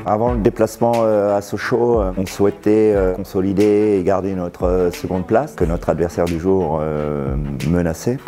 Avant le déplacement à Sochaux, on souhaitait consolider et garder notre seconde place que notre adversaire du jour menaçait.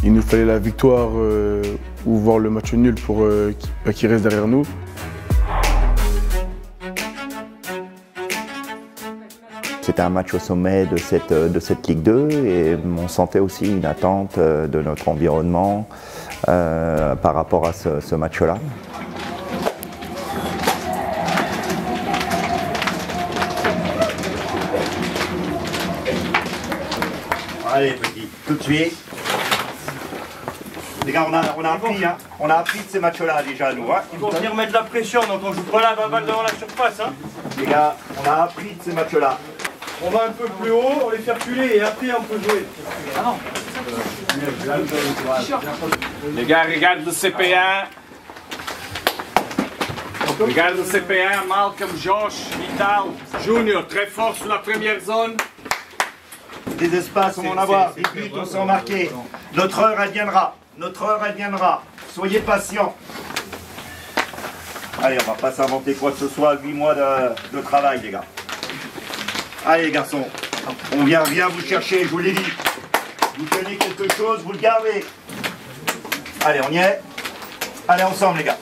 Il nous fallait la victoire ou voir le match nul pour qu'il reste derrière nous. C'était un match au sommet de cette Ligue 2 et on sentait aussi une attente de notre environnement par rapport à ce match-là. Allez petit, tout de suite. Les gars, on a appris de ces matchs-là déjà, nous. Hein. Ils vont venir mettre de la pression, donc on joue pas la balle devant la surface. Hein. Les gars, on a appris de ces matchs-là. On va un peu plus haut, on les fait reculer et après on peut jouer. Ah non. Les gars, regarde le CP1. Regarde le CP1, Malcolm, Josh, Vital, Junior, très fort sur la première zone. Des espaces, on va en avoir. Des buts, on s'en marquer. Notre heure, elle viendra. Notre heure, elle viendra. Soyez patients. Allez, on va pas s'inventer quoi que ce soit. 8 mois de travail, les gars. Allez, les garçons. On vient vous chercher, je vous l'ai dit. Vous tenez quelque chose, vous le gardez. Allez, on y est. Allez, ensemble, les gars.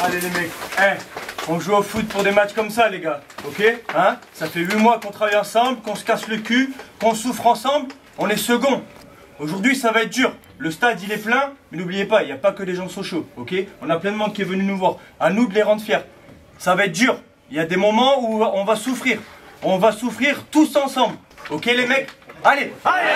Allez, les mecs. On joue au foot pour des matchs comme ça, les gars. Ok, hein? Ça fait 8 mois qu'on travaille ensemble, qu'on se casse le cul, qu'on souffre ensemble. On est second. Aujourd'hui, ça va être dur. Le stade, il est plein, mais n'oubliez pas, il n'y a pas que des gens de Sochaux, ok? On a plein de monde qui est venu nous voir. À nous de les rendre fiers. Ça va être dur. Il y a des moments où on va souffrir. On va souffrir tous ensemble. Ok, les mecs? Allez! Allez!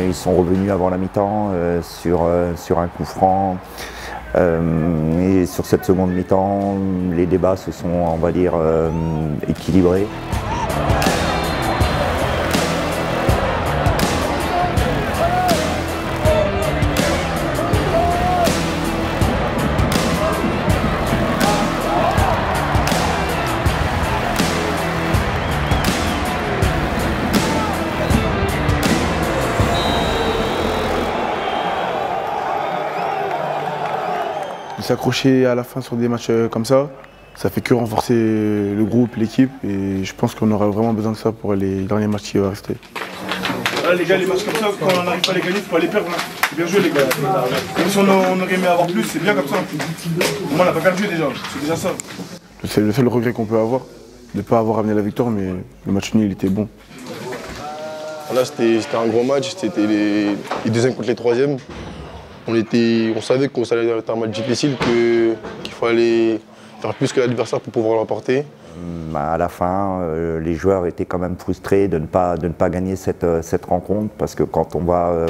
Ils sont revenus avant la mi-temps sur un coup franc. Et sur cette seconde mi-temps, les débats se sont, on va dire, équilibrés. S'accrocher à la fin sur des matchs comme ça fait que renforcer le groupe, l'équipe, et je pense qu'on aura vraiment besoin de ça pour les derniers matchs qui vont rester. Là, les gars, les matchs comme ça, quand on n'arrive pas à les gagner, il faut pas les perdre. Hein. C'est bien joué, les gars. Même si on aurait aimé avoir plus, c'est bien comme ça. Moi, on n'a pas perdu déjà, c'est déjà ça. C'est le seul regret qu'on peut avoir, de ne pas avoir amené la victoire, mais le match nul, il était bon. Là, c'était un gros match, c'était les deuxièmes contre les troisièmes. On savait que ça allait être un match difficile, qu'il fallait faire plus que l'adversaire pour pouvoir l'emporter. À la fin, les joueurs étaient quand même frustrés de ne pas gagner cette rencontre, parce que quand on va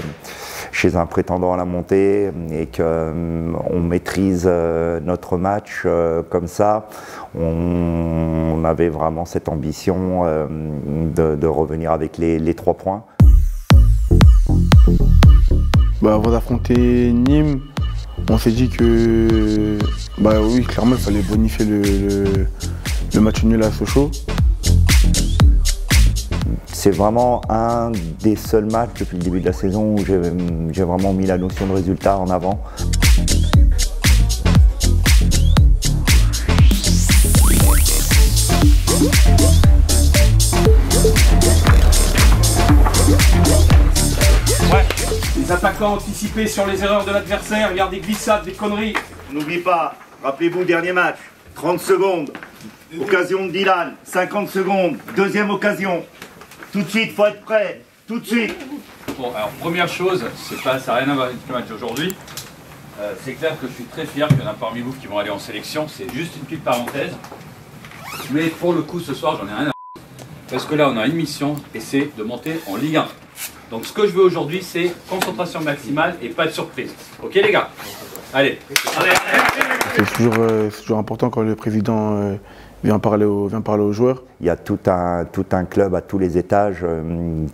chez un prétendant à la montée et qu'on maîtrise notre match comme ça, on avait vraiment cette ambition de revenir avec les 3 points. Avant d'affronter Nîmes, on s'est dit que oui, clairement, il fallait bonifier le match nul à Sochaux. C'est vraiment un des seuls matchs depuis le début de la saison où j'ai vraiment mis la notion de résultat en avant. Ouais, les attaquants anticipés sur les erreurs de l'adversaire, il y a des glissades, des conneries. N'oublie pas, rappelez-vous, dernier match, 30 secondes, occasion de Dylan, 50 secondes, deuxième occasion. Tout de suite, faut être prêt, tout de suite. Bon, alors première chose, ça n'a rien à voir avec le match d'aujourd'hui. C'est clair que je suis très fier qu'il y en a parmi vous qui vont aller en sélection, c'est juste une petite parenthèse. Mais pour le coup, ce soir, j'en ai rien à faire. Parce que là, on a une mission, et c'est de monter en Ligue 1. Donc ce que je veux aujourd'hui, c'est concentration maximale et pas de surprise. Ok les gars? Allez. C'est toujours important quand le président vient parler aux joueurs. Il y a tout un club à tous les étages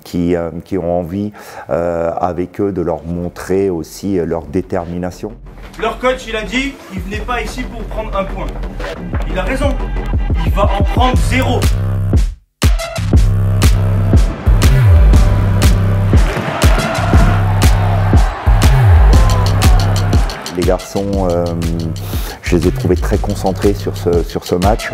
qui ont envie avec eux de leur montrer aussi leur détermination. Leur coach, il a dit qu'il ne venait pas ici pour prendre un point. Il a raison. Il va en prendre 0. Les garçons, je les ai trouvés très concentrés sur ce match.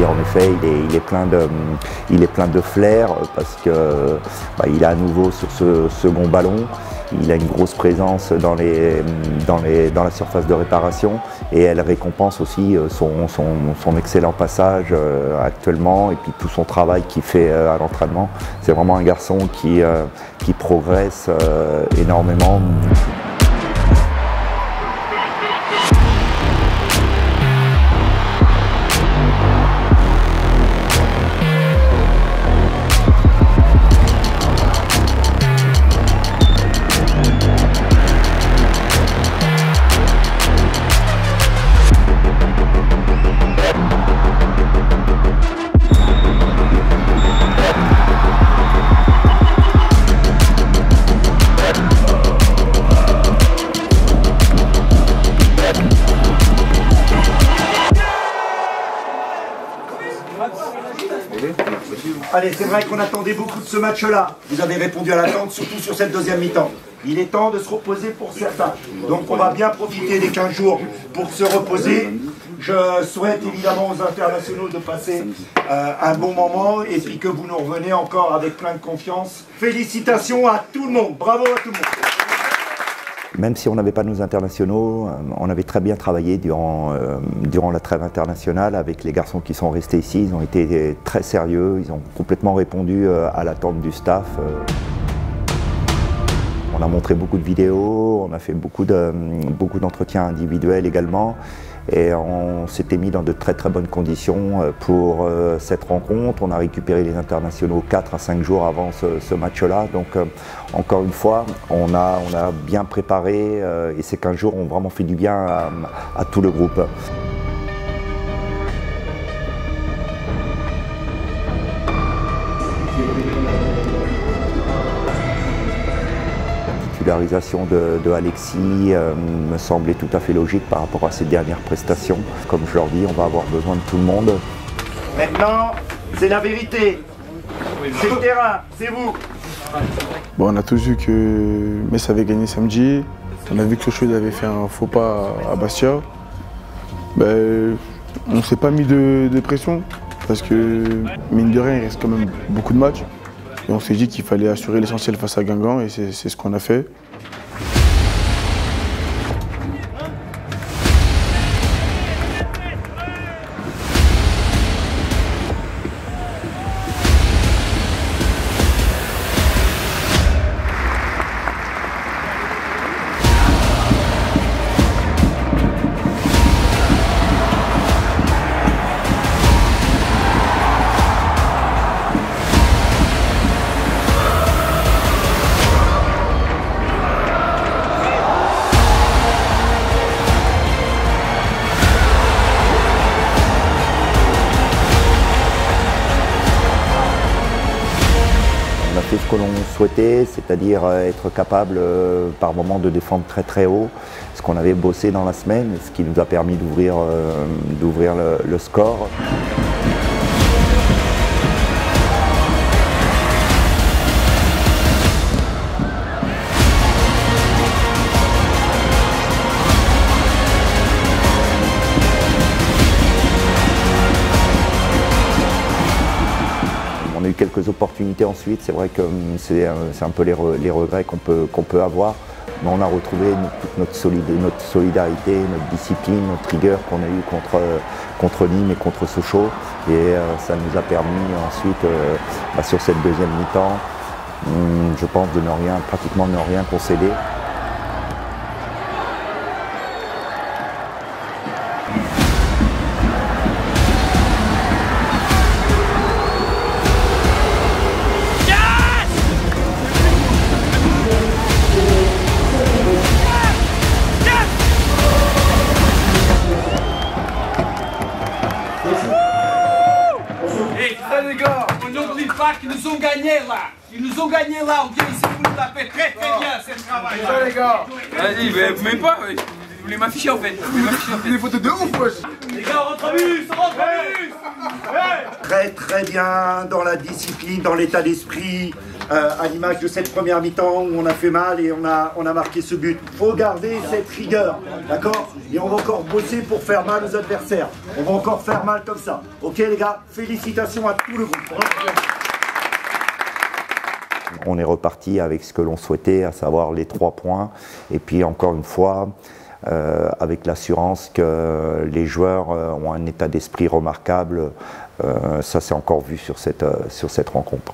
En effet, il est plein de flair parce que il est à nouveau sur ce second ballon. Il a une grosse présence dans la surface de réparation et elle récompense aussi son excellent passage actuellement et puis tout son travail qu'il fait à l'entraînement. C'est vraiment un garçon qui progresse énormément. Allez, c'est vrai qu'on attendait beaucoup de ce match-là. Vous avez répondu à l'attente, surtout sur cette deuxième mi-temps. Il est temps de se reposer pour certains. Donc on va bien profiter des 15 jours pour se reposer. Je souhaite évidemment aux internationaux de passer un bon moment et puis que vous nous reveniez encore avec plein de confiance. Félicitations à tout le monde. Bravo à tout le monde. Même si on n'avait pas nos internationaux, on avait très bien travaillé durant la trêve internationale avec les garçons qui sont restés ici. Ils ont été très sérieux, ils ont complètement répondu à l'attente du staff. On a montré beaucoup de vidéos, on a fait beaucoup d'entretiens individuels également. Et on s'était mis dans de très bonnes conditions pour cette rencontre. On a récupéré les internationaux 4 à 5 jours avant ce match-là. Donc encore une fois, on a bien préparé et ces 15 jours ont vraiment fait du bien à tout le groupe. La titularisation de Alexis me semblait tout à fait logique par rapport à ses dernières prestations. Comme je leur dis, on va avoir besoin de tout le monde. Maintenant, c'est la vérité. C'est le terrain, c'est vous. Bon, on a tous vu que Metz avait gagné samedi. On a vu que Sochaux avait fait un faux pas à Bastia. Ben, on ne s'est pas mis de pression parce que, mine de rien, il reste quand même beaucoup de matchs. Et on s'est dit qu'il fallait assurer l'essentiel face à Guingamp et c'est ce qu'on a fait. que l'on souhaitait, c'est-à-dire être capable par moment de défendre très très haut, ce qu'on avait bossé dans la semaine, ce qui nous a permis d'ouvrir le score. On a eu quelques opportunités ensuite, c'est vrai que c'est un peu les regrets qu'on peut avoir, mais on a retrouvé toute notre solidarité, notre discipline, notre rigueur qu'on a eu contre Nîmes et contre Sochaux, et ça nous a permis ensuite, sur cette deuxième mi-temps, je pense de pratiquement ne rien concéder. Les gars, on n'oublie pas qu'ils nous ont gagné là. Ils nous ont gagné là. On dit ici, vous nous tapez très très bien ce travail. Les gars. Vas-y, même pas. Vous voulez m'afficher en fait. Des photos de ouf, wesh. Les gars, rentre bus, rentre bus. Très très bien dans la discipline, dans l'état d'esprit, à l'image de cette première mi-temps où on a fait mal et on a marqué ce but. Il faut garder cette rigueur, d'accord? Et on va encore bosser pour faire mal aux adversaires. On va encore faire mal comme ça. Ok les gars, félicitations à tout le groupe. On est reparti avec ce que l'on souhaitait, à savoir les 3 points. Et puis encore une fois, avec l'assurance que les joueurs ont un état d'esprit remarquable. Ça, c'est encore vu sur cette rencontre.